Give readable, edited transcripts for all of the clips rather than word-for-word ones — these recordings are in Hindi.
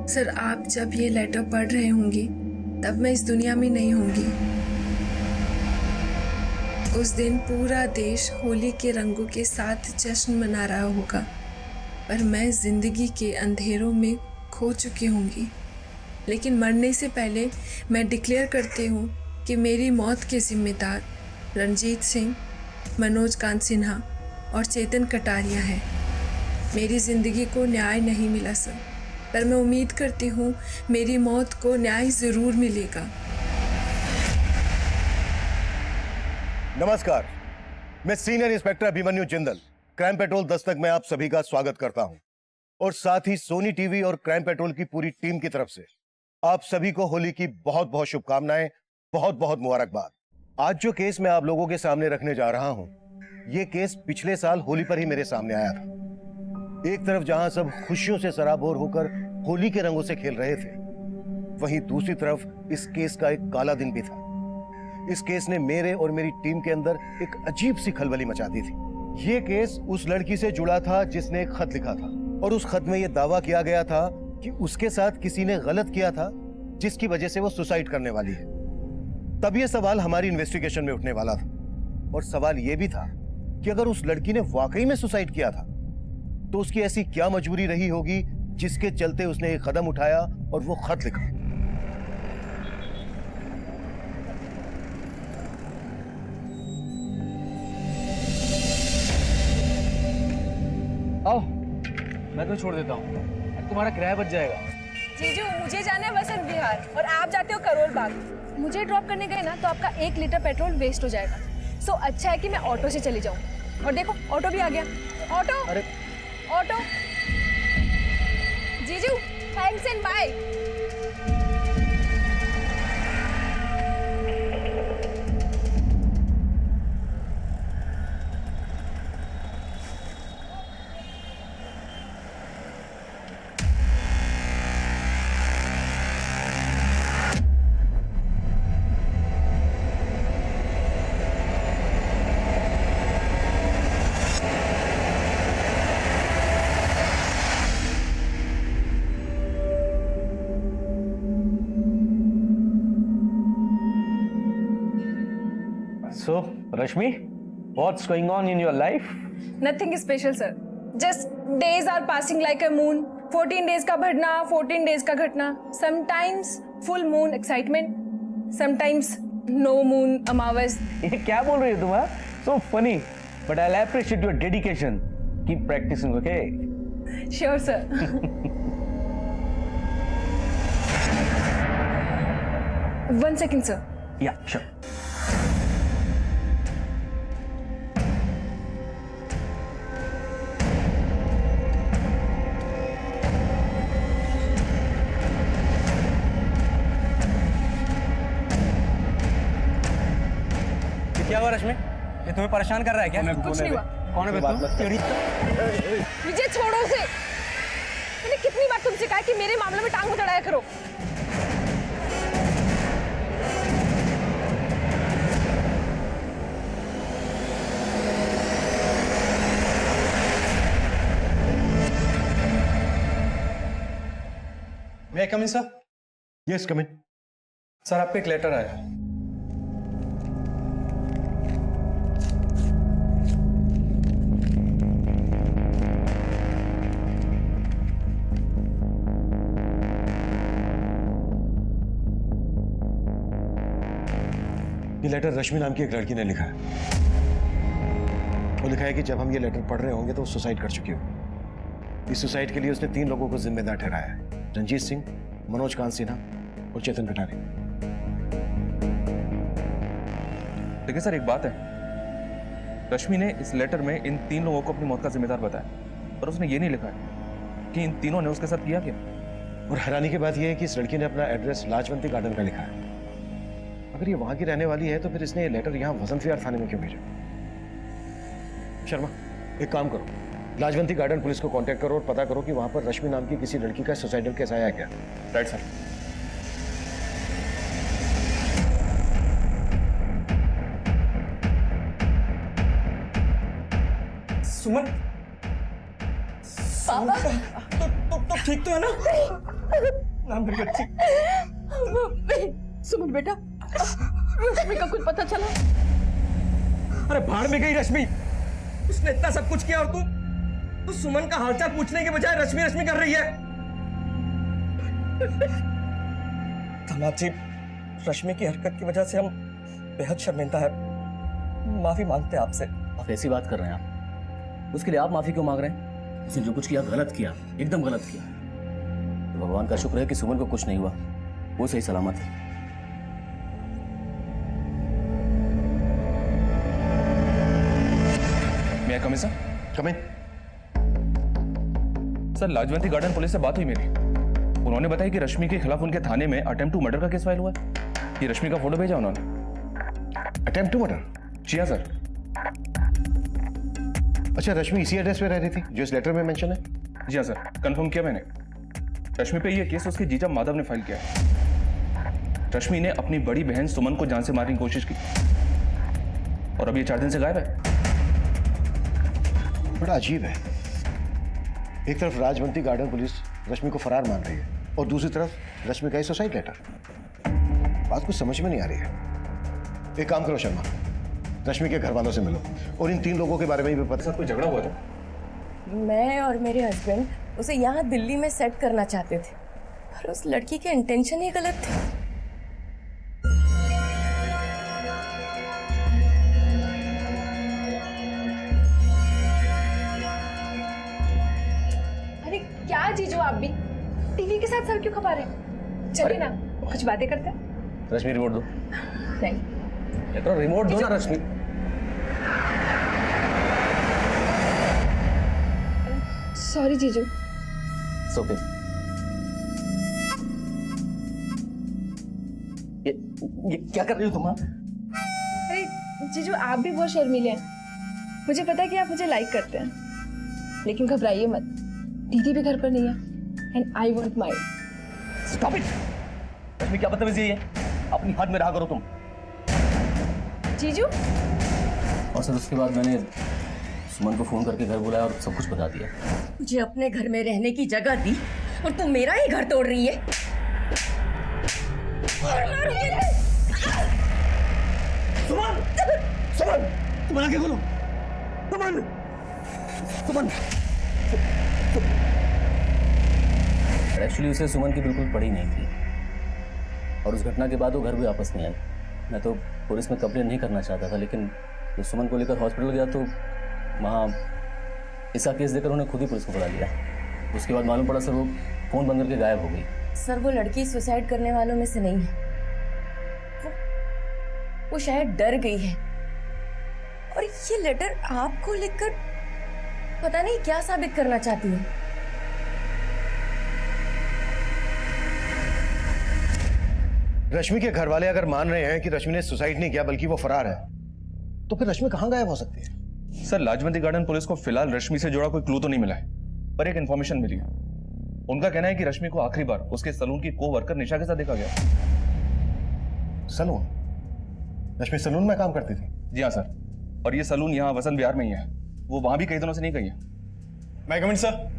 सर, आप जब ये लेटर पढ़ रहे होंगी तब मैं इस दुनिया में नहीं होंगी। उस दिन पूरा देश होली के रंगों के साथ जश्न मना रहा होगा, पर मैं जिंदगी के अंधेरों में खो चुकी होंगी। लेकिन मरने से पहले मैं डिक्लेयर करती हूँ कि मेरी मौत के जिम्मेदार रणजीत सिंह, मनोज कांत सिन्हा और चेतन कटारिया हैं। मेरी ज़िंदगी को न्याय नहीं मिला सर, पर मैं उम्मीद करती हूँ मेरी मौत को न्याय ज़रूर मिलेगा। नमस्कार, मैं senior inspector Abhimanyu Jindal crime petrol Dastak में आप सभी का स्वागत करता हूं और साथ ही सोनी टीवी और क्राइम पेट्रोल की पूरी टीम की तरफ से आप सभी को होली की बहुत बहुत शुभकामनाएं, बहुत बहुत मुबारकबाद। आज जो केस मैं आप लोगों के सामने रखने जा रहा हूं, यह केस पिछले साल होली पर ही मेरे सामने आया था। एक तरफ जहां सब खुशियों से सराबोर होकर होली के रंगों से खेल रहे थे, वहीं दूसरी तरफ इस केस का एक काला दिन भी था। इस केस ने मेरे और मेरी टीम के अंदर एक अजीब सी खलबली मचा दी थी। यह केस उस लड़की से जुड़ा था जिसने एक खत लिखा था और उस खत में यह दावा किया गया था कि उसके साथ किसी ने गलत किया था, जिसकी वजह से वो सुसाइड करने वाली है। तब यह सवाल हमारी इन्वेस्टिगेशन में उठने वाला था और सवाल यह भी था कि अगर उस लड़की ने वाकई में सुसाइड किया था तो उसकी ऐसी क्या मजबूरी रही होगी जिसके चलते उसने एक कदम उठाया और वो खत लिखा। आओ, मैं तो छोड़ देता हूँ, तुम्हारा किराया बच जाएगा। जीजू, मुझे जाना है वसंत विहार और आप जाते हो करोल बाग। मुझे ड्रॉप करने गए ना तो आपका 1 लीटर पेट्रोल वेस्ट हो जाएगा। सो अच्छा है कि मैं ऑटो से चली जाऊँ। और देखो, ऑटो भी आ गया। ऑटो, अरे ऑटो। जीजू, thanks and bye. So, Rashmi, what's going on in your life? Nothing special, sir. Just days are passing like a moon. 14 days का बढ़ना, 14 days का घटना. Sometimes full moon excitement, sometimes no moon अमावस. ये क्या बोल रही हो तुम? So funny, but I'll appreciate your dedication. Keep practicing, okay? Sure, sir. One second, sir. Yeah, sure. क्या हुआ रश्मि? ये तुम्हें परेशान कर रहा है क्या? कुछ नहीं हुआ। कौन है बे तुम? विजय, छोड़ो उसे। मैंने कितनी बार तुमसे कहा कि मेरे मामले में टांग मत अड़ाया करो। मैं कम इन सर? यस, कम इन। सर, आपका एक लेटर आया है। ये लेटर रश्मि नाम की एक लड़की ने लिखा है। वो लिखा है कि जब हम ये लेटर पढ़ रहे होंगे तो वो सुसाइड कर चुकी हो। इस सुसाइड के लिए उसने 3 लोगों को जिम्मेदार ठहराया है: रणजीत सिंह, मनोज कांत सिन्हा और चेतन कटारिया। देखिए सर, एक बात है, रश्मि ने इस लेटर में इन 3 लोगों को अपनी मौत का जिम्मेदार बताया, पर उसने ये नहीं लिखा है कि इन तीनों ने उसके साथ किया क्या। और हैरानी की बात यह है कि इस लड़की ने अपना एड्रेस लाजवंती गार्डन का लिखा है। अगर ये वहां की रहने वाली है तो फिर इसने ये लेटर यहाँ वसंत विहार थाने में क्यों भेजा? शर्मा, एक काम करो, लाजवंती गार्डन पुलिस को कांटेक्ट करो और पता करो कि वहां पर रश्मि नाम की किसी लड़की का सुसाइडल केस आया है क्या। Right sir. सुमन, पापा, तो ठीक तो है ना? नाम मेरी बच्ची। सुमन बेटा, रश्मि का कुछ पता चला? अरे भाड़ में गई रश्मि। उसने इतना सब कुछ किया और तू सुमन का हालचाल पूछने के बजाय रश्मि रश्मि कर रही है। दामाद जी, रश्मि की हरकत की वजह से हम बेहद शर्मिंदा है। माफी मांगते हैं आपसे। आप ऐसी बात कर रहे हैं आप? उसके लिए आप माफी क्यों मांग रहे हैं? उसने जो कुछ किया गलत किया, एकदम गलत किया। तो भगवान का शुक्र है कि सुमन को कुछ नहीं हुआ, वो सही सलामत है। मैं कम सर? कमिंग। सर, लाजवंती गार्डन पुलिस से बात हुई मेरी। उन्होंने बताया कि रश्मि के खिलाफ उनके थाने में अटेम्प्ट टू मर्डर का केस फाइल हुआ है। ये रश्मि का फोटो भेजा उन्होंने। Attempt to murder? जी हाँ सर। अच्छा, रश्मि इसी एड्रेस पे रह रही थी जो इस लेटर में मेंशन है? जी हाँ सर, कंफर्म किया मैंने। रश्मि पे ये केस उसके जीजा माधव ने फाइल किया है। रश्मि ने अपनी बड़ी बहन सुमन को जान से मारने की कोशिश की और अब ये 4 दिन से गायब है। बड़ा अजीब है। एक तरफ राजवंती गार्डन पुलिस रश्मि को फरार मान रही है और दूसरी तरफ रश्मि का ही सुसाइड लेटर। बात कुछ समझ में नहीं आ रही है। एक काम करो शर्मा, रश्मि के घर वालों से मिलो और इन 3 लोगों के बारे में भी पता। सर, कोई झगड़ा हुआ था? मैं और मेरे हस्बैंड उसे यहाँ दिल्ली में सेट करना चाहते थे, पर उस लड़की के इंटेंशन ही गलत थे। अरे क्या जीजू, आप भी टीवी के साथ सर क्यों खपा रहे हैं? चलिए ना, कुछ बातें करते हैं। रश्मि रिमोट दो। नहीं, तो रिमोट दो ना रश्मि। सॉरी जीजू। ओके। ये क्या कर रही हो तुम? अरे जीजू, आप भी बहुत शर्मीले हैं। मुझे पता है कि आप मुझे लाइक करते हैं, लेकिन घबराइए मत, दीदी भी घर पर नहीं है and I won't mind. Stop it. Rashmi, क्या बदतमीजी है? अपनी हद में रहा करो तुम। जीजू, और सर, उसके बाद मैंने सुमन को फोन करके घर बुलाया और सब कुछ बता दिया। मुझे अपने घर में रहने की जगह दी और तू मेरा ही घर तोड़ रही है। सुमन! सुमन! तुम आगे खोलो। सुमन! सुमन! एक्चुअली उसे सुमन की बिल्कुल पड़ी नहीं थी और उस घटना के बाद वो घर भी वापस नहीं आई। मैं तो पुलिस में कंप्लेन नहीं करना चाहता था, लेकिन जब सुमन को लेकर हॉस्पिटल गया तो वहाँ इसका केस देकर उन्हें खुद ही पुलिस को बुला लिया। उसके बाद मालूम पड़ा सर वो फोन बंद करके गायब हो गई। सर, वो लड़की सुसाइड करने वालों में से नहीं है। वो शायद डर गई है और ये लेटर आपको लिखकर पता नहीं क्या साबित करना चाहती है। रश्मि के घर वाले अगर मान रहे हैं कि रश्मि ने सुसाइड नहीं किया बल्कि वो फरार है, तो फिर रश्मि कहाँ गायब हो सकती है? सर, लाजवंती गार्डन पुलिस को फिलहाल रश्मि से जुड़ा कोई क्लू तो नहीं मिला है, पर एक इन्फॉर्मेशन मिली है। उनका कहना है कि रश्मि को आखिरी बार उसके सलून की को वर्कर निशा के साथ देखा गया। सलून? रश्मि सलून में काम करती थी? जी हाँ सर, और ये सलून यहाँ वसंत विहार में ही है। वो वहां भी कई दिनों से नहीं गई है। मैं कमिंग सर?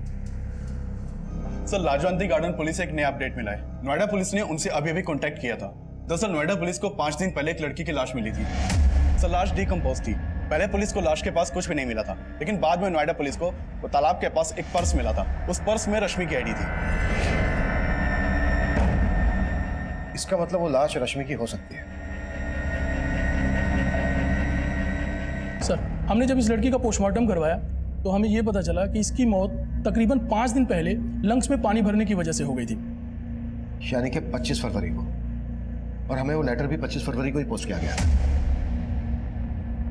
सर, लाजवंती गार्डन पुलिस से एक नया अपडेट मिला है। नोएडा पुलिस ने उनसे अभी अभी कांटेक्ट किया था। दरअसल नोएडा पुलिस को 5 दिन पहले एक लड़की की लाश मिली थी। सर, लाश डिकम्पोज थी। पहले पुलिस को लाश के पास कुछ भी नहीं मिला था, लेकिन बाद में नोएडा पुलिस को वो तालाब के पास एक पर्स मिला था। उस पर्स में रश्मि की आईडी थी। इसका मतलब वो लाश रश्मि की हो सकती है। सर, हमने जब इस लड़की का पोस्टमार्टम करवाया तो हमें यह पता चला कि इसकी मौत तकरीबन 5 दिन पहले लंग्स में पानी भरने की वजह से हो गई थी। यानी कि 25 फरवरी को, और हमें वो लेटर भी 25 फरवरी को ही पोस्ट किया गया था।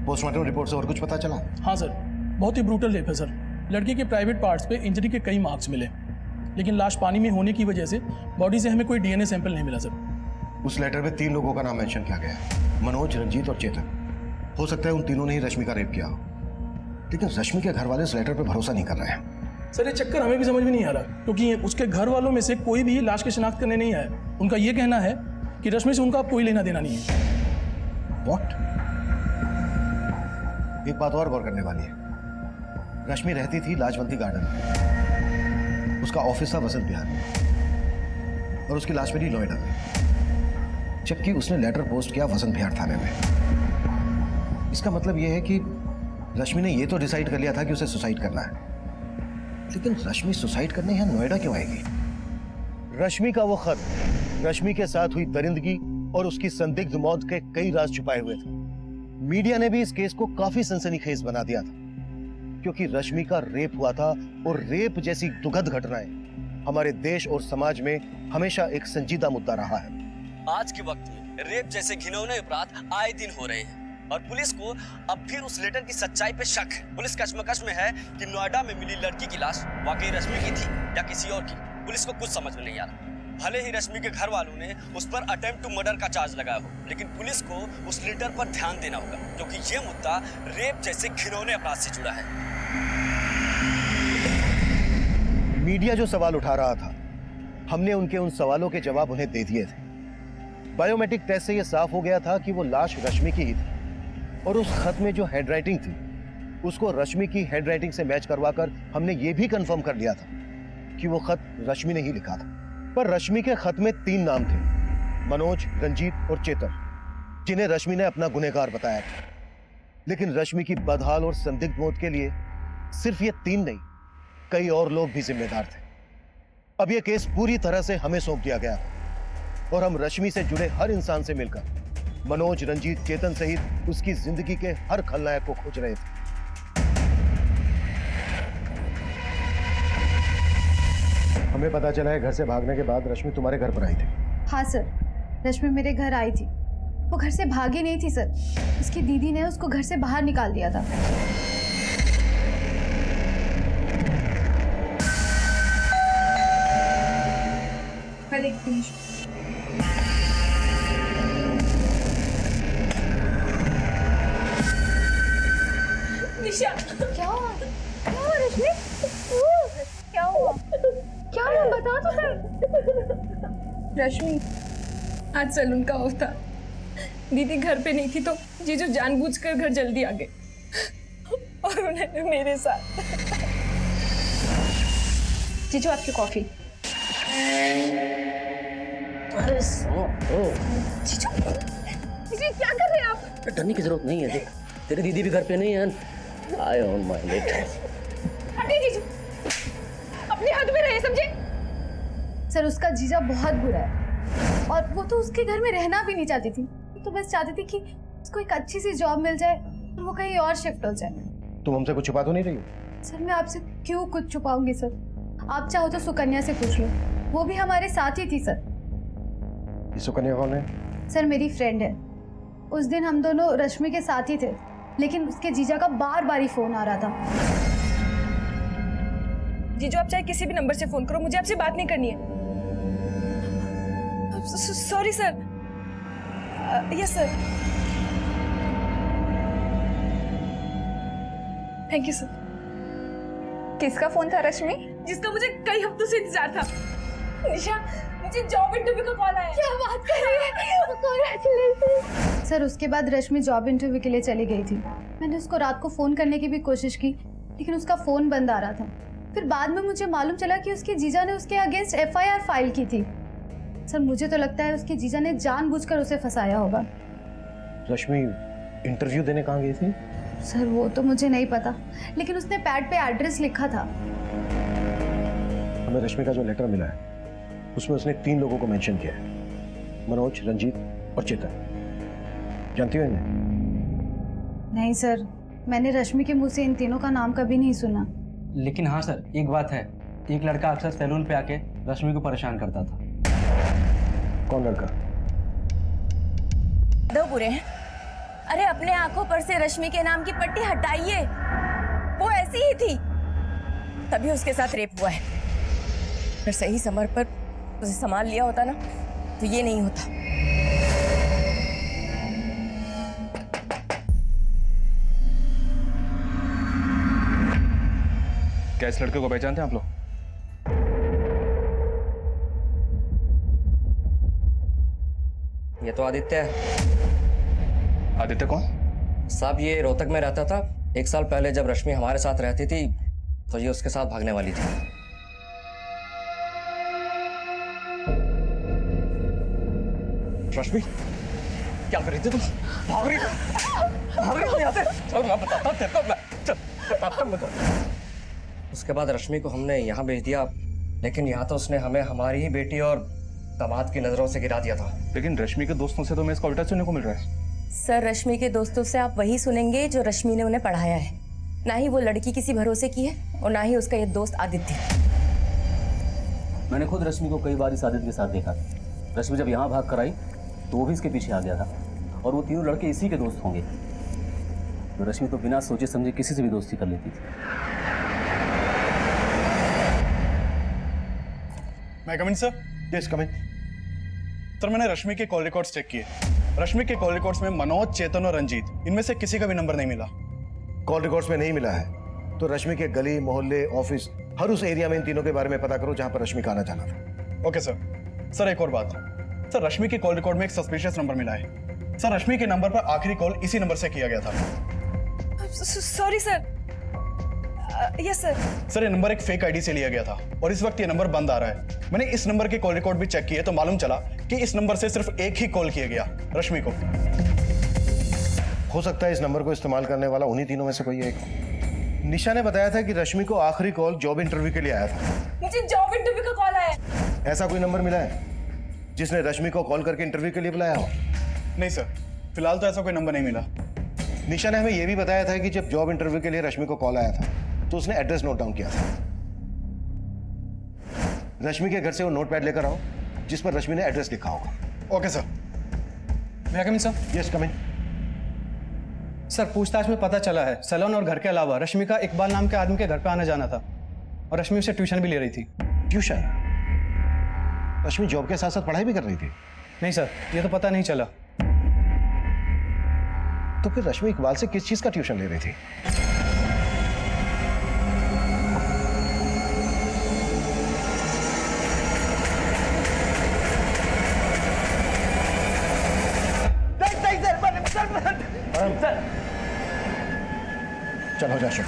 पोस्टमार्टम रिपोर्ट से और कुछ पता चला? हाँ सर, बहुत ही ब्रूटल रेप है सर। लड़की के प्राइवेट पार्ट्स पे इंजरी के कई मार्क्स मिले, लेकिन लाश पानी में होने की वजह से बॉडी से हमें कोई डीएनए सैंपल नहीं मिला सर। उस लेटर में 3 लोगों का नाम मेंशन किया गया है, मनोज, रंजीत और चेतन। हो सकता है उन तीनों ने ही रश्मि का रेप किया हो, लेकिन रश्मि के घर वाले इस लेटर पर भरोसा नहीं कर रहे हैं। सर, ये चक्कर हमें भी समझ में नहीं आ रहा, क्योंकि उसके घर वालों में से कोई भी लाश की शिनाख्त करने नहीं आया। उनका ये कहना है कि रश्मि से उनका कोई लेना देना नहीं है। What? एक बात और गौर करने वाली है। रश्मि रहती थी लाजवंती गार्डन में, उसका ऑफिस था वसंत विहार में। और उसकी लाश मिली नोएडा में, जबकि उसने लेटर पोस्ट किया वसंत विहार थाने में। इसका मतलब यह है कि रश्मि ने यह तो डिसाइड कर लिया था कि उसे सुसाइड करना है, लेकिन रश्मि सुसाइड करने यहां नोएडा क्यों आएगी? रश्मि का वो खत, रश्मि के साथ हुई दरिंदगी और उसकी संदिग्ध मौत के कई राज छुपाए हुए थे। मीडिया ने भी इस केस को काफी सनसनीखेज बना दिया था, क्योंकि रश्मि का रेप हुआ था और रेप जैसी दुखद घटनाएं हमारे देश और समाज में हमेशा एक संजीदा मुद्दा रहा है। आज के वक्त में रेप जैसे घिनौने अपराध आए दिन हो रहे हैं और पुलिस को अब फिर उस लेटर की सच्चाई पे शक है। पुलिस कश्मकश में है कि नोएडा में मिली लड़की की लाश वाकई रश्मि की थी या किसी और की। पुलिस को कुछ समझ में नहीं आ रहा। भले ही रश्मि के घर वालों ने उस पर अटेम्प्ट टू मर्डर का चार्ज लगाया हो, लेकिन पुलिस को उस लेटर पर ध्यान देना होगा, क्योंकि ये मुद्दा रेप जैसे घिनौने अपराध से जुड़ा है। मीडिया जो सवाल उठा रहा था, हमने उनके उन सवालों के जवाब उन्हें दे दिए थे। बायोमेट्रिक टेस्ट से यह साफ हो गया था कि वो लाश रश्मि की ही थी, और उस खत में जो हैंडराइटिंग थी उसको रश्मि की हैंडराइटिंग से मैच करवाकर हमने ये भी कंफर्म कर लिया था कि वो खत रश्मि ने ही लिखा था। पर रश्मि के खत में 3 नाम थे, मनोज, रंजीत और चेतन, जिन्हें रश्मि ने अपना गुनहगार बताया था। लेकिन रश्मि की बदहाल और संदिग्ध मौत के लिए सिर्फ ये 3 नहीं, कई और लोग भी जिम्मेदार थे। अब यह केस पूरी तरह से हमें सौंप दिया गया और हम रश्मि से जुड़े हर इंसान से मिलकर मनोज, रंजीत, चेतन सहित उसकी जिंदगी के हर खलनायक को खोज रहे थे। हमें पता चला है घर से भागने के बाद रश्मि तुम्हारे घर पर आई थी। हाँ सर, रश्मि मेरे घर आई थी। वो घर से भागी नहीं थी सर, उसकी दीदी ने उसको घर से बाहर निकाल दिया था। मैं देखती हूँ। निशा, क्या हुआ? क्या हुआ रश्मि? क्या हुआ? क्या हुआ बता तो सर। रश्मि, आज सैलून का ऑफ था। दीदी घर पे नहीं थी तो जीजू जानबूझकर घर जल्दी आ गए और उन्होंने मेरे साथ। जीजू आपकी कॉफी। अरे जीजू, जीजू क्या कर रहे हैं आप? डरने की जरूरत नहीं है, देख तेरी दीदी भी घर पे नहीं है। आई ऑन माय लेट। हटिए जीजू, अपने हद में रहे, समझे? सर उसका जीजा बहुत बुरा है और वो तो उसके घर में रहना भी नहीं चाहती थी। तो बस चाहती थी कि उसको एक अच्छी सी जॉब मिल जाए और वो कहीं और शिफ्ट हो जाए। तुम हमसे कुछ छुपा तो नहीं रही हो? सर मैं आपसे क्यों कुछ छुपाऊंगी सर? आप चाहो तो सुकन्या से पूछ लो, वो भी हमारे साथ ही थी सर। ये सुकन्या कौन है? सर मेरी फ्रेंड है। उस दिन हम दोनों रश्मि के साथ ही थे, लेकिन उसके जीजा का बार बार ही फोन आ रहा था। जीजू आप चाहे किसी भी नंबर से फोन करो, मुझे आपसे बात नहीं करनी है। Sorry sir. Yes sir. Thank you sir. किसका फोन था रश्मि? जिसका मुझे कई हफ्तों से इंतजार था। निशा, मुझे जॉब इंटरव्यू का कॉल आया। क्या बात कर रही है? कांग्रेचुलेशन। सर उसके बाद रश्मि जॉब इंटरव्यू के लिए चली गई थी। मैंने उसको रात को फोन करने की भी कोशिश की, लेकिन उसका फोन बंद आ रहा था। फिर बाद में मुझे मालूम चला कि उसके जीजा ने उसके अगेंस्ट FIR फाइल की थी। सर मुझे तो लगता है उसके जीजा ने जानबूझकर उसे फंसाया होगा। रश्मि इंटरव्यू देने कहाँ गई थी? सर वो तो मुझे नहीं पता, लेकिन उसने पैड पे एड्रेस लिखा था। हमें रश्मि का जो लेटर मिला है उसमें उसने 3 लोगों को मेंशन किया है, मनोज, रंजीत और चेतन। जानती हो इन्हें? नहीं सर, मैंने रश्मि के मुंह से इन तीनों का नाम कभी नहीं सुना। लेकिन हाँ सर, एक बात है, एक लड़का अक्सर सैलून पे आके रश्मि को परेशान करता था। कौन लड़का? दो बुरे हैं। अरे अपने आंखों पर से रश्मि के नाम की पट्टी हटाइए। वो ऐसी ही थी, तभी उसके साथ रेप हुआ है। अगर सही समय पर उसे संभाल लिया होता ना तो ये नहीं होता। क्या इस लड़के को पहचानते हैं आप लोग? ये तो आदित्य है। आदित्य कौन? साहब ये रोहतक में रहता था। 1 साल पहले जब रश्मि हमारे साथ रहती थी तो ये उसके साथ भागने वाली थी। रश्मि क्या कर रही थी तुम? भाग रही हो यहाँ से? चल मैं बताता हूँ तेरे को, चल बताता हूँ मैं। उसके बाद रश्मि को हमने यहाँ भेज दिया, लेकिन यहाँ तो उसने हमें हमारी ही बेटी और दामाद की नजरों से गिरा दिया था। लेकिन रश्मि के दोस्तों से तो मैं इसका उल्टा सुनने को मिल रहा है। सर, रश्मि के दोस्तों से आप वही सुनेंगे जो रश्मि ने उन्हें पढ़ाया है। ना ही वो लड़की किसी भरोसे की है और ना ही उसका ये दोस्त आदित्य। मैंने खुद रश्मि को कई बार इस आदित्य के साथ देखा। रश्मि जब यहाँ भाग कर आई तो वो भी इसके पीछे आ गया था, और वो तीनों लड़के इसी के दोस्त होंगे। तो रश्मि तो बिना सोचे समझे किसी से भी दोस्ती कर लेती थी। मैं कम इन सर? यस कम इन। सर मैंने रश्मि के कॉल रिकॉर्ड्स चेक किए। रश्मि के कॉल रिकॉर्ड्स में मनोज, चेतन और रंजीत, इनमें से किसी का भी नंबर नहीं मिला। कॉल रिकॉर्ड्स में नहीं मिला है तो रश्मि के गली, मोहल्ले, ऑफिस, हर उस एरिया में इन तीनों के बारे में पता करो जहां पर रश्मि का आना जाना था। Okay sir. सर एक और बात, सर रश्मि के कॉल रिकॉर्ड में एक सस्पिशियस नंबर मिला है। सर रश्मि के नंबर पर आखिरी कॉल इसी नंबर से किया गया था। Sorry sir. Yes sir. Sir ये नंबर एक फेक आईडी से लिया गया था और इस वक्त ये नंबर बंद आ रहा है। मैंने इस नंबर के कॉल रिकॉर्ड भी चेक किए तो मालूम चला कि इस नंबर से सिर्फ एक ही कॉल किया गया, रश्मि को। हो सकता है इस नंबर को इस्तेमाल करने वाला उन्हीं तीनों में से कोई एक हो। निशा ने बताया था कि रश्मि को आखिरी कॉल जॉब इंटरव्यू के लिए आया था। मुझे जॉब इंटरव्यू का कॉल आया। ऐसा कोई नंबर मिला है जिसने रश्मि को कॉल करके इंटरव्यू के लिए बुलाया हो? नहीं सर, फिलहाल तो ऐसा कोई नंबर नहीं मिला। निशा ने हमें यह भी बताया था कि जब जॉब इंटरव्यू के लिए रश्मि को कॉल आया था तो उसने एड्रेस नोट डाउन किया था। रश्मि के घर से वो नोटपैड लेकर आओ जिस पर रश्मि ने एड्रेस लिखा होगा। Okay sir. मैं कम इन सर? यस कम इन। सर, पूछताछ में पता चला है सैलून और घर के अलावा रश्मि का इकबाल नाम के आदमी के घर पे आना जाना था, और रश्मि उसे ट्यूशन भी ले रही थी। ट्यूशन? रश्मि जॉब के साथ साथ पढ़ाई भी कर रही थी? नहीं सर, ये तो पता नहीं चला। तो फिर रश्मि इकबाल से किस चीज का ट्यूशन ले रही थी? चलो जा शुभ।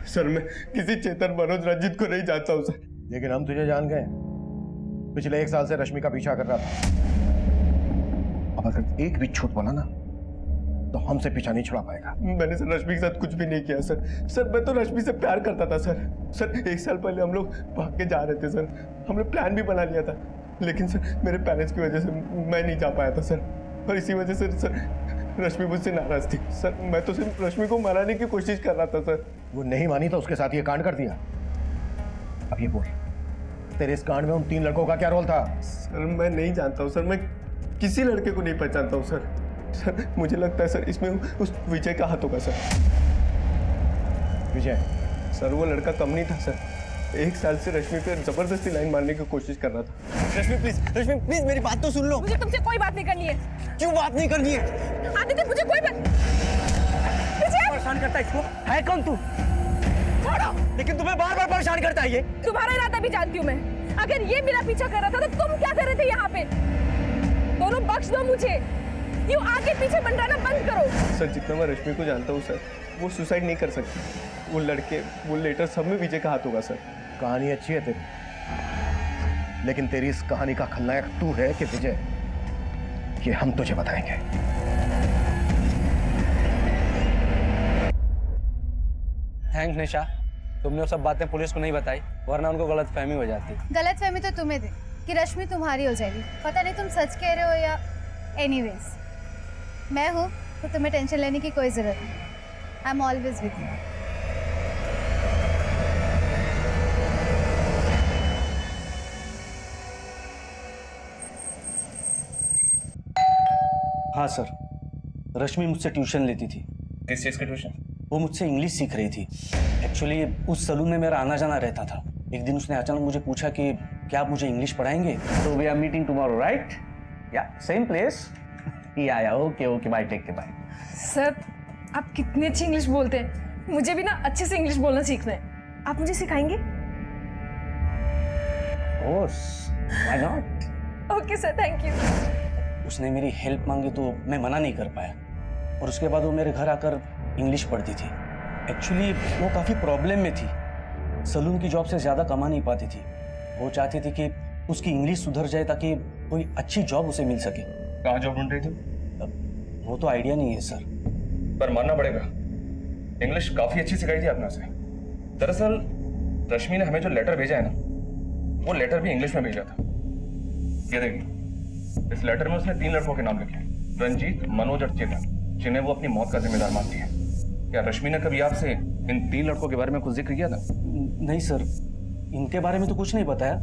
सर मैं किसी चेतन, मनोज, रंजीत को नहीं जानता हूँ सर। लेकिन हम तुझे जान गए। पिछले 1 साल से रश्मि का पीछा कर रहा था। अब अगर एक भी झूठ बोला ना तो हमसे पीछा नहीं छुड़ा पाएगा। मैंने सर रश्मि के साथ कुछ भी नहीं किया सर। सर मैं तो रश्मि से प्यार करता था सर। सर 1 साल पहले हम लोग भाग के जा रहे थे सर। हमने प्लान भी बना लिया था, लेकिन सर मेरे पेरेंट्स की वजह से मैं नहीं जा पाया था सर। और इसी वजह से सर रश्मि मुझसे नाराज थी सर। मैं तो सिर्फ रश्मि को मनाने की कोशिश कर रहा था सर। वो नहीं मानी तो उसके साथ ये कांड कर दिया। अब ये बोल, तेरे इस कांड में उन 3 लड़कों का क्या रोल था? सर मैं नहीं जानता हूँ सर। मैं किसी लड़के को नहीं पहचानता हूँ सर। सर मुझे लगता है सर इसमें उस विजय का हाथ होगा सर। विजय? सर वो लड़का कम नहीं था सर। 1 साल से रश्मि पे जबरदस्ती लाइन मारने की कोशिश कर रहा था। रश्मि प्लीज मेरी बात तो सुन लो। मुझे तुमसे कोई बात नहीं करनी है। क्यों बात नहीं करनी है? आदित्य मुझे कोई बात। विजय! परेशान करता है इसको। है कौन तू? छोड़ो। लेकिन तुम्हें बार बार परेशान करता है ये। तुम्हारा इरादा भी जानती हूँ मैं। अगर ये मेरा पीछा कर रहा था तो तुम क्या कर रहे थे यहाँ पे? दोनों बख्श दो मुझे। यूँ आगे पीछे बनना बंद करो। सर जितना मैं रश्मि को जानता हूँ सर, वो सुसाइड नहीं कर सकती। वो लड़के, वो लेटर, सब में विजय का हाथ होगा सर। कहानी अच्छी है तेरी, लेकिन तेरी इस कहानी का खलनायक तू है कि विजय, ये हम तुझे बताएंगे। थैंक्स निशा, तुमने वो सब बातें पुलिस को नहीं बताई, वरना उनको गलतफहमी हो जाती। गलतफहमी तो तुम्हें थी कि रश्मि तुम्हारी हो जाएगी। पता नहीं तुम सच कह रहे हो या एनीवेज। मैं हूँ तो तुम्हें टेंशन लेने की कोई ज़रूरत नहीं। I am always with you. हाँ सर, रश्मि मुझसे ट्यूशन लेती थी। किस चीज का ट्यूशन? वो मुझसे इंग्लिश सीख रही थी। एक्चुअली उस सलून में मेरा आना जाना रहता था। एक दिन उसने अचानक मुझे पूछा कि क्या आप मुझे इंग्लिश पढ़ाएंगे? तो we are meeting tomorrow, right? या सेम प्लेस? या okay okay, bye, take care, bye. Sir आप कितनी अच्छी इंग्लिश बोलते हैं। मुझे भी ना अच्छे से इंग्लिश बोलना सीखना है। आप मुझे सिखाएंगे? Course, why not? Okay sir, thank you. उसने मेरी हेल्प मांगी तो मैं मना नहीं कर पाया, और उसके बाद वो मेरे घर आकर इंग्लिश पढ़ती थी। एक्चुअली वो काफ़ी प्रॉब्लम में थी। सलून की जॉब से ज़्यादा कमा नहीं पाती थी। वो चाहती थी कि उसकी इंग्लिश सुधर जाए ताकि कोई अच्छी जॉब उसे मिल सके। कहाँ जॉब ढूंढ रही थी? वो तो आइडिया नहीं है सर। पर मानना पड़ेगा, इंग्लिश काफी अच्छी सिखाई थी आपने उसे। दरअसल रश्मि ने हमें जो लेटर भेजा है ना, वो लेटर भी इंग्लिश में भेजा था। ये देखिए, इस लेटर में उसने 3 लड़कों के नाम लिखे, रंजीत, मनोज और चेतन, जिन्हें वो अपनी मौत का जिम्मेदार मानती है। क्या रश्मि ने कभी आपसे इन 3 लड़कों के बारे में कुछ जिक्र किया था? नहीं सर, इनके बारे में तो कुछ नहीं बताया,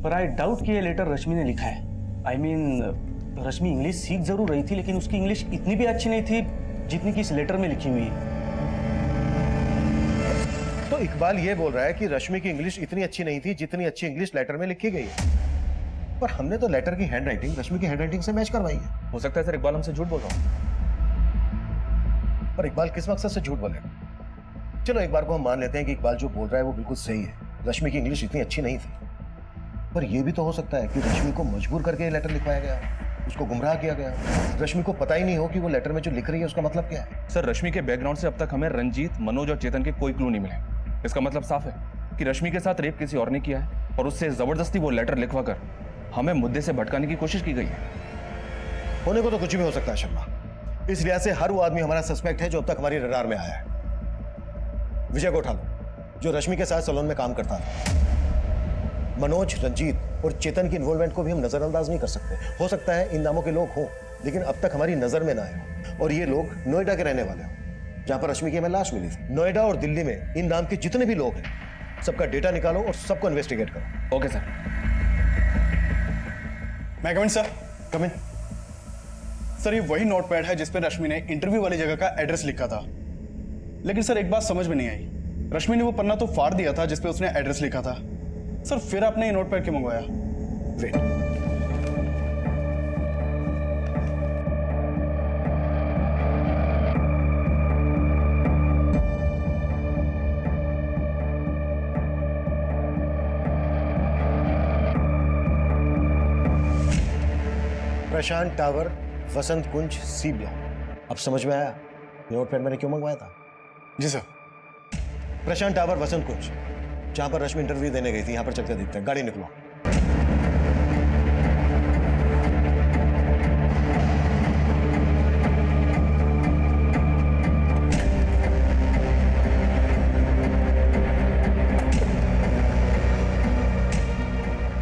पर आई डाउट कि ये लेटर रश्मि ने लिखा है। आई मीन रश्मि इंग्लिश सीख जरूर रही थी, लेकिन उसकी इंग्लिश इतनी भी अच्छी नहीं थी जितनी कि इस लेटर में लिखी हुई है। तो इकबाल ये बोल रहा है कि रश्मि की इंग्लिश इतनी अच्छी नहीं थी जितनी अच्छी इंग्लिश लेटर में लिखी गई है। पर हमने तो लेटर की हैंडराइटिंग रश्मि की हैंडराइटिंग से मैच करवाई है। हो सकता है सर इकबाल हमसे झूठ बोल रहा हूँ। पर इकबाल किस मकसद से झूठ बोलेगा? चलो एक बार को हम मान लेते हैं कि इकबाल जो बोल रहा है वो बिल्कुल सही है, रश्मि की इंग्लिश इतनी अच्छी नहीं थी। पर यह भी तो हो सकता है कि रश्मि को मजबूर करके ये लेटर लिखवाया गया, उसको गुमराह किया गया। रश्मि को पता ही नहीं हो कि वो लेटर में जो लिख रही है उसका मतलब क्या है। सर रश्मि के बैकग्राउंड से अब तक हमें रंजीत, मनोज और चेतन के कोई क्लू नहीं मिले। इसका मतलब साफ है कि रश्मि के साथ रेप किसी और ने किया है और उससे जबरदस्ती वो लेटर लिखवा कर हमें मुद्दे से भटकाने की कोशिश की गई है। होने को तो कुछ भी हो सकता है शर्मा। इस लिहाज से हर वो आदमी हमारा सस्पेक्ट है जो अब तक हमारी रडार में आया है। विजय को उठा लो, जो रश्मि के साथ सैलून में काम करता था। मनोज, रंजीत और चेतन की इन्वॉल्वमेंट को भी हम नजरअंदाज नहीं कर सकते। हो सकता है इन नामों के लोग हों, लेकिन अब तक हमारी नजर में ना आए हों। और ये लोग नोएडा के रहने वाले हों, जहां पर रश्मि की हमें लाश मिली थी। नोएडा और दिल्ली में इन नाम के जितने भी लोग हैं, सबका डेटा निकालो और सबको इन्वेस्टिगेट करो। Okay sir. मैं कमिंग सर? कम इन। सर ये वही नोटपैड है जिसपे रश्मि ने इंटरव्यू वाली जगह का एड्रेस लिखा था। लेकिन सर एक बात समझ में नहीं आई, रश्मि ने वो पन्ना तो फाड़ दिया था जिसपे उसने एड्रेस लिखा था। सर फिर आपने ये नोटपैड क्यों मंगवाया? वेट, प्रशांत टावर, वसंत कुंज, सी ब्लॉक। अब समझ में आया नोटपैड मैंने क्यों मंगवाया था? जी सर। प्रशांत टावर, वसंत कुंज, जहां पर रश्मि इंटरव्यू देने गई थी। यहां पर चलकर देखते हैं। गाड़ी निकलो।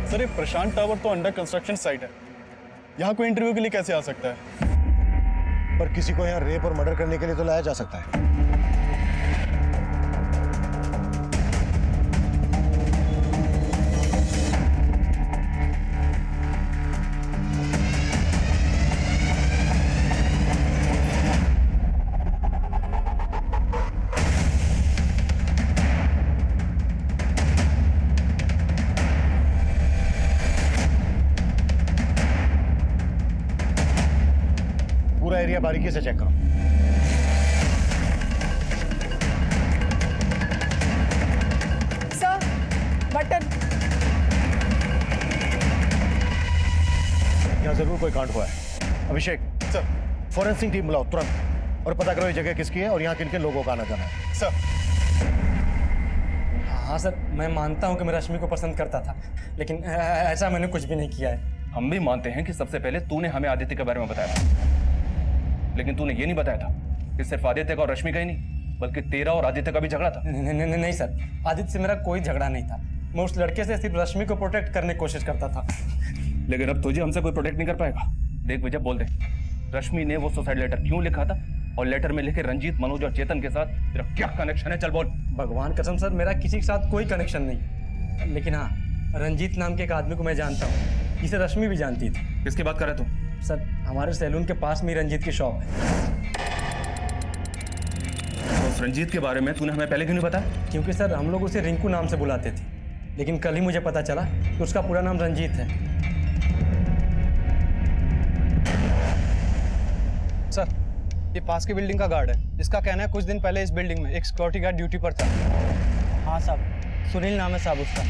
सर ये प्रशांत टावर तो अंडर कंस्ट्रक्शन साइट है, यहाँ कोई इंटरव्यू के लिए कैसे आ सकता है? पर किसी को यहाँ रेप और मर्डर करने के लिए तो लाया जा सकता है। पूरा एरिया बारीकी से चेक करो। Sir button. यहाँ जरूर कोई कांड हुआ है। अभिषेक सर। फॉरेंसिक टीम बुलाओ तुरंत और पता करो ये जगह किसकी है और यहाँ किन किन लोगों का आना जाना है। सर। हाँ सर, मैं मानता हूँ कि मैं रश्मि को पसंद करता था, लेकिन ऐसा मैंने कुछ भी नहीं किया है। हम भी मानते हैं कि सबसे पहले तूने हमें आदित्य के बारे में बताया था, लेकिन तूने ये नहीं बताया था कि सिर्फ आदित्य का और रश्मि का ही नहीं, बल्कि तेरा और आदित्य का भी झगड़ा था। नहीं सर, आदित्य से मेरा कोई झगड़ा नहीं था। मैं उस लड़के से सिर्फ रश्मि को प्रोटेक्ट करने की कोशिश करता था। लेकिन अब तुझे हमसे कोई प्रोटेक्ट नहीं कर पाएगा। देख विजय, बोल दे, रश्मि ने वो सुसाइड लेटर क्यों लिखा था और लेटर में लिखे रंजीत, मनोज और चेतन के साथ तेरा क्या कनेक्शन है? चल बोल। भगवान कसम सर, मेरा किसी के साथ कोई कनेक्शन नहीं, लेकिन हाँ, रंजीत नाम के एक आदमी को मैं जानता हूँ, जिसे रश्मि भी जानती थी। किसकी बात कर रहे तू? सर हमारे सैलून के पास में रंजीत की शॉप है। तो उस रंजीत के बारे में तूने हमें पहले क्यों नहीं बताया? क्योंकि सर हम लोग उसे रिंकू नाम से बुलाते थे, लेकिन कल ही मुझे पता चला कि उसका पूरा नाम रंजीत है। सर ये पास की बिल्डिंग का गार्ड है, इसका कहना है कुछ दिन पहले इस बिल्डिंग में एक सिक्योरिटी गार्ड ड्यूटी पर था। हाँ साहब, सुनील नाम है साहब उसका।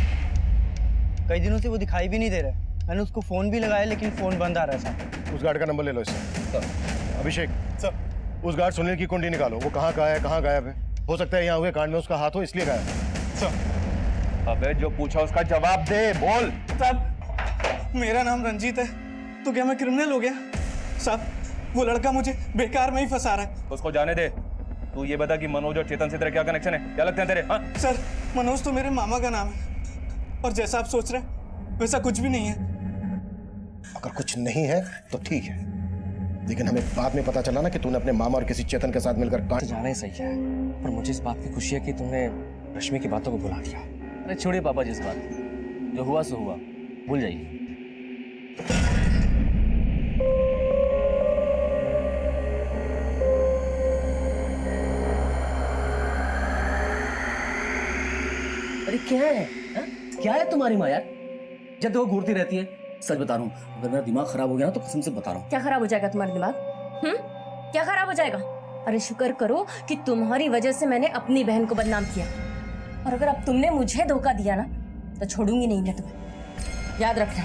कई दिनों से वो दिखाई भी नहीं दे रहा है। मैंने उसको फ़ोन भी लगाया लेकिन फ़ोन बंद आ रहा है साहब। उस गार्ड का नंबर ले लो इससे। अभिषेक सर, उस गार्ड सुनील की कुंडली निकालो। वो कहाँ का है, कहाँ गायब है? हो सकता है यहाँ हुए कांड में उसका हाथ हो, इसलिए गायब है। सर। अबे जो पूछा उसका जवाब दे, बोल। सर मेरा नाम रंजीत है, तो क्या मैं क्रिमिनल हो गया? साहब, वो लड़का मुझे बेकार में ही फंसा रहा है। उसको जाने दे। तू ये बता कि मनोज और चेतन से तेरा क्या कनेक्शन है? क्या लगते हैं तेरे? हाँ सर, मनोज तो मेरे मामा का नाम है, और जैसा आप सोच रहे हैं वैसा कुछ भी नहीं है। अगर कुछ नहीं है तो ठीक है, लेकिन हमें बाद में पता चला ना कि तूने अपने मामा और किसी चेतन के साथ मिलकर कांड। जाना ही सही है, पर मुझे इस बात की खुशी है कि तुमने रश्मि की बातों को भुला दिया। अरे छोड़िए पापा जी इस बात को, जो हुआ सो हुआ, भूल जाइए। अरे क्या है हा? क्या है तुम्हारी माँ यार? जब वो घूरती रहती है। सच बता रहा हूँ, अगर मेरा दिमाग खराब हो गया ना तो कसम से बता रहा हूँ। क्या खराब हो जाएगा तुम्हारा दिमाग? क्या खराब हो जाएगा? अरे शुक्र करो कि तुम्हारी वजह से मैंने अपनी बहन को बदनाम किया, और अगर अब तुमने मुझे धोखा दिया ना तो छोड़ूंगी नहीं मैं तुम्हें, याद रखना।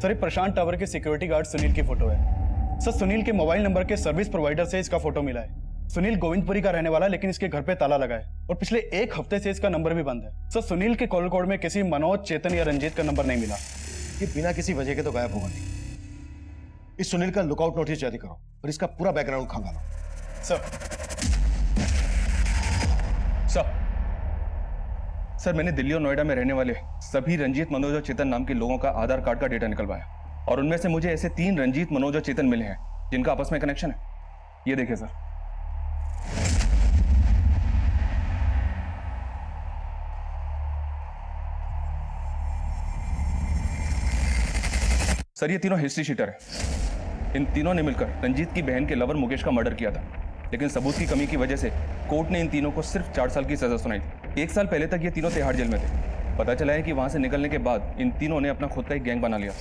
सर, प्रशांत टावर के सिक्योरिटी गार्ड सुनील की फोटो है। सर, सुनील के मोबाइल नंबर के सर्विस प्रोवाइडर से इसका फोटो मिला है। सुनील गोविंदपुरी का रहने वाला है, लेकिन इसके घर पे ताला लगा है और पिछले 1 हफ्ते से इसका नंबर भी बंद है। सर, सुनील के कॉल कोड में किसी मनोज, चेतन या रंजीत का नंबर नहीं मिला। ये बिना किसी वजह के तो गायब होगा नहीं। इस सुनील का लुकआउट नोटिस जारी करो और इसका पूरा बैकग्राउंड खंगालो। सर, मैंने दिल्ली और नोएडा में रहने वाले सभी रंजीत, मनोज और चेतन नाम के लोगों का आधार कार्ड का डेटा निकलवाया, और उनमें से मुझे ऐसे 3 रंजीत, मनोज और चेतन मिले हैं जिनका आपस में कनेक्शन है। ये देखिए सर। सर, ये तीनों हिस्ट्री शीटर हैं। इन तीनों ने मिलकर रंजीत की बहन के लवर मुकेश का मर्डर किया था, लेकिन सबूत की कमी की वजह से कोर्ट ने इन तीनों को सिर्फ 4 साल की सजा सुनाई थी। 1 साल पहले तक ये तीनों तिहाड़ जेल में थे। पता चला है कि वहां से निकलने के बाद इन तीनों ने अपना खुद का एक गैंग बना लिया।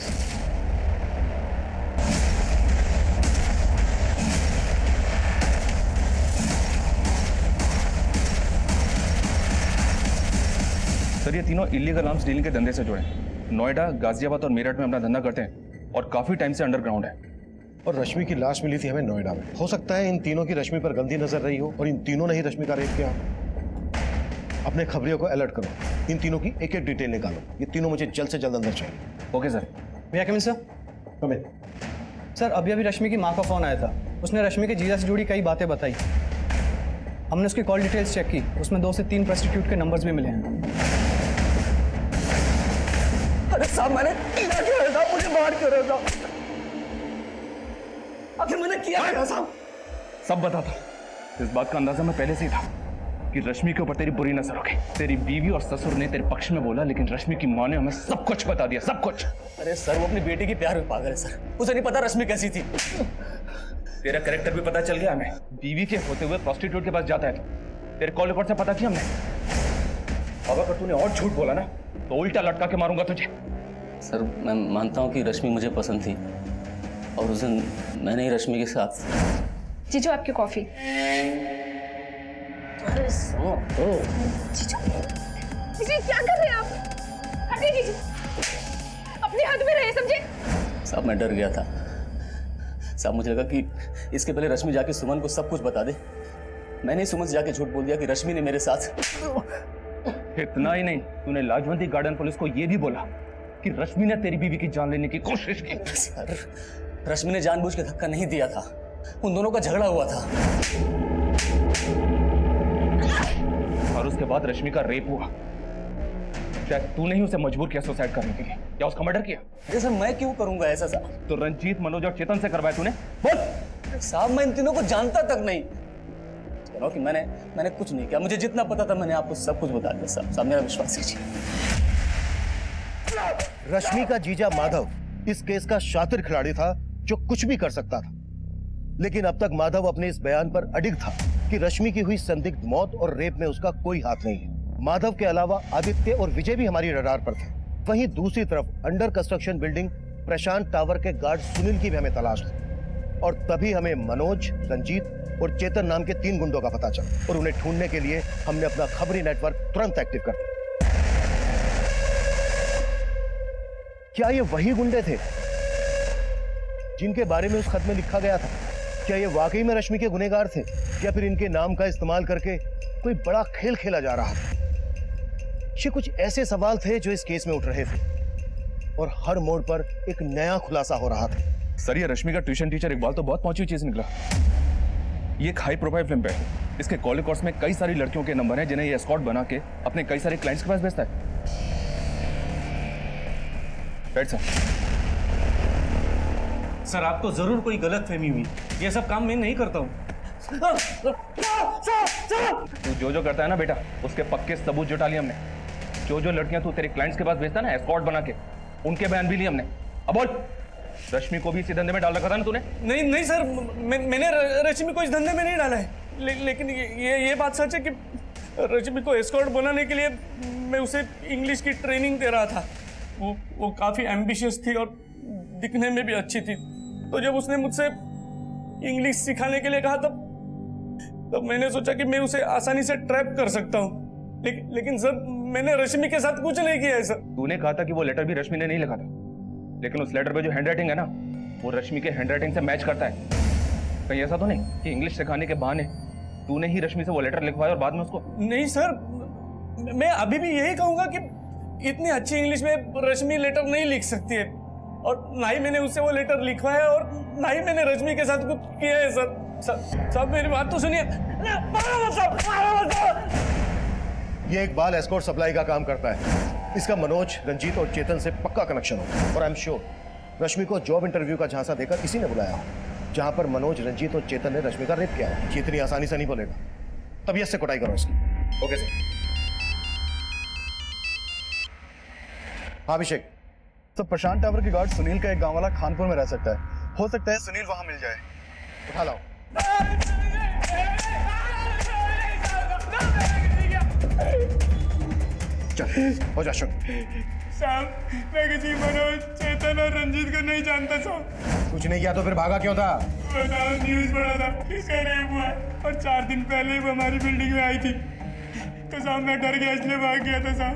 सर, ये तीनों इलीगल आर्म्स डीलिंग के धंधे से जुड़े हैं। नोएडा, गाजियाबाद और मेरठ में अपना धंधा करते हैं और काफी टाइम से अंडरग्राउंड है। और रश्मि की लाश मिली थी हमें नोएडा में। हो सकता है इन तीनों की रश्मि पर गंदी नजर रही हो और इन तीनों ने ही रश्मि का रेप किया। अपने खबरियों को अलर्ट करो, इन तीनों की एक-एक डिटेल निकालो। ये तीनों मुझे जल्द से जल्द अंदर चाहिए। Okay sir. भैया कमिन सर। कमिन। सर, अभी रश्मि की माँ का फोन आया था। उसने रश्मि के जीजा से जुड़ी कई बातें बताई। हमने उसकी कॉल डिटेल्स चेक की, उसमें 2 से 3 प्रोस्टिट्यूट के नंबर्स भी मिले हैं। अरे साहब, मैंने किया क्या था? मुझे मार क्यों रहा था? आखिर मैंने किया क्या साहब? सब बता था। इस बात का अंदाजा मैं पहले से ही था कि रश्मि के ऊपर तेरी बुरी नजर होगी। तेरी बीवी और ससुर ने तेरे पक्ष में बोला, लेकिन रश्मि की माँ ने हमें सब कुछ बता दिया, सब कुछ। अरे सर, वो अपनी बेटी की प्यार में पागल है सर। उसे नहीं पता रश्मि कैसी थी। तेरा कैरेक्टर भी पता चल गया हमें। बीवी के होते हुए प्रोस्टिट्यूट के पास जाता है। तेरे कॉल रिकॉर्ड से पता किया हमने। अब अगर तूने और झूठ बोला ना तो उल्टा लटका के मारूंगा तुझे। सर, मैं मानता हूँ कि रश्मि मुझे पसंद थी, और उस दिन मैंने ही रश्मि के साथ। जीजू, आपकी कॉफी। अरे सुनो तो। जीजू, क्या कर रहे हैं आप? हटिए जीजू, अपनी हद में रहे, समझे? साहब, मैं डर गया था साहब। मुझे लगा कि इसके पहले रश्मि जाके सुमन को सब कुछ बता दे। मैंने सुमन से जाके झूठ बोल दिया कि रश्मि ने मेरे साथ। इतना ही नहीं, तूने लाजवंती गार्डन पुलिस को यह भी बोला कि रश्मि ने तेरी बीवी की जान लेने की कोशिश की। सर, रश्मि ने जानबूझ के धक्का नहीं दिया था, उन दोनों का झगड़ा हुआ था। और उसके बाद रश्मि का रेप हुआ। शायद तूने ही उसे मजबूर किया सुसाइड करने के लिए, या उसका मर्डर किया। अरे सर, मैं क्यों करूंगा ऐसा साहब? तो रंजीत, मनोज और चेतन से करवाया तूने? बोल। साहब, मैं इन तीनों को जानता तक नहीं। चलो कि मैंने कुछ नहीं किया। मुझे जितना पता था मैंने आपको सब कुछ बता दिया साहब। मेरा विश्वास कीजिए। रश्मि का जीजा माधव इस केस का शातिर खिलाड़ी था जो कुछ भी कर सकता था, लेकिन अब तक माधव अपने इस बयान पर अडिग था कि रश्मि की हुई संदिग्ध मौत और रेप में उसका कोई हाथ नहीं है। माधव के अलावा आदित्य और विजय भी हमारी रडार पर थे। वहीं दूसरी तरफ अंडर कंस्ट्रक्शन बिल्डिंग प्रशांत टावर के गार्ड सुनील की भी हमें तलाश थी, और तभी हमें मनोज, रंजीत और चेतन नाम के 3 गुंडों का पता चला, और उन्हें ढूंढने के लिए हमने अपना खबरी नेटवर्क तुरंत एक्टिव कर दिया। क्या ये वही गुंडे थे जिनके बारे में उस खत में लिखा गया था? क्या ये वाकई में रश्मि के गुनहगार थे, या फिर इनके नाम का इस्तेमाल करके कोई बड़ा खेल खेला जा रहा था। ये कुछ ऐसे सवाल थे जो इस केस में उठ रहे थे और हर मोड़ पर एक नया खुलासा हो रहा था। सर, ये रश्मि का ट्यूशन टीचर इकबाल तो बहुत पहुंची हुई चीज निकला। ये एक हाई प्रोफाइल फिल्म पे है। इसके कॉलिंग कोर्स में कई सारी लड़कियों के नंबर हैं जिन्हें ये एस्कॉर्ट बना के अपने कई सारे क्लाइंट्स के पास भेजता है। Right sir. सर, आपको जरूर कोई गलतफहमी हुई। ये सब काम मैं नहीं करता हूँ। तू जो जो करता है ना बेटा, उसके पक्के सबूत जुटा लिए हमने। जो जो लड़कियां तू तेरे क्लाइंट्स के पास भेजता है ना एस्कॉर्ट बना के, उनके बयान भी लिए हमने। अब बोल, रश्मि को भी इसी धंधे में डाल रखा था ना तूने? नहीं सर, मैंने रश्मि को इस धंधे में नहीं डाला है। लेकिन ये बात सच है कि रश्मि को एस्कॉर्ट बनाने के लिए मैं उसे इंग्लिश की ट्रेनिंग दे रहा था। वो काफ़ी एम्बिशियस थी और दिखने में भी अच्छी थी। तो जब उसने मुझसे इंग्लिश सिखाने के लिए कहा तब मैंने सोचा कि मैं उसे आसानी से ट्रैप कर सकता हूँ। लेकिन सर, मैंने रश्मि के साथ कुछ नहीं किया है सर। तूने कहा था कि वो लेटर भी रश्मि ने नहीं लिखा था, लेकिन उस लेटर पे जो हैंडराइटिंग है ना, वो रश्मि के हैंडराइटिंग से मैच करता है। कहीं ऐसा तो नहीं कि इंग्लिश सिखाने के बहाने तूने ही रश्मि से वो लेटर लिखवाया और बाद में उसको? नहीं सर, मैं अभी भी यही कहूंगा कि इतनी अच्छी इंग्लिश में रश्मि लेटर नहीं लिख सकती है, और ना ही मैंने उससे वो लेटर लिखवाया और ना ही मैंने रश्मि के साथ कुछ किया है सर। साहब मेरी बात तो सुनिए। ये इकबाल एस्कॉर्ट सप्लाई का काम करता है। इसका मनोज, रंजीत और चेतन से पक्का कनेक्शन हो, और आई एम श्योर रश्मि को जॉब इंटरव्यू का झांसा देकर इसी ने बुलाया हो, जहां पर मनोज, रंजीत और चेतन ने रश्मि का रेप किया हो। ये इतनी आसानी से नहीं बोलेगा। तभी इससे कुटाई करो इसकी। Okay sir. हाँ अभिषेक। तो प्रशांत टावर के गार्ड सुनील का एक गांव वाला खानपुर में रह सकता है। हो सकता है सुनील वहां मिल जाए। उठा लाओ। चल हो जा शुरू। साहब, मैं किसी मनोज, चेतन और रंजीत को नहीं जानता साहब। कुछ नहीं किया तो फिर भागा क्यों था? न्यूज पढ़ा था इसका रेप हुआ है और 4 दिन पहले ही वो हमारी बिल्डिंग में आई थी, तो साहब मैं डर गया इसलिए भाग गया था साहब।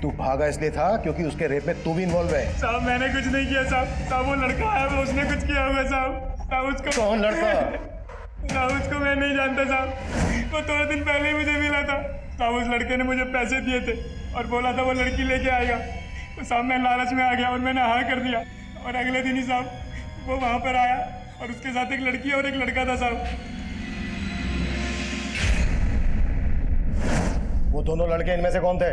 तू भागा इसलिए था क्योंकि उसके रेप में तू भी इन्वॉल्व है? साहब मैंने कुछ नहीं किया साहब। वो लड़का है, वो उसने कुछ किया होगा साहब। उसको कौन लड़का? साहब उसको मैं नहीं जानता साहब। वो 2 दिन पहले ही मुझे मिला था साहब। उस लड़के ने मुझे पैसे दिए थे और बोला था वो लड़की लेके आएगा। तो साहब मैं लालच में आ गया और मैंने हाँ कर दिया, और अगले दिन ही साहब वो वहाँ पर आया और उसके साथ एक लड़की और एक लड़का था साहब। वो दोनों लड़के इनमें से कौन थे?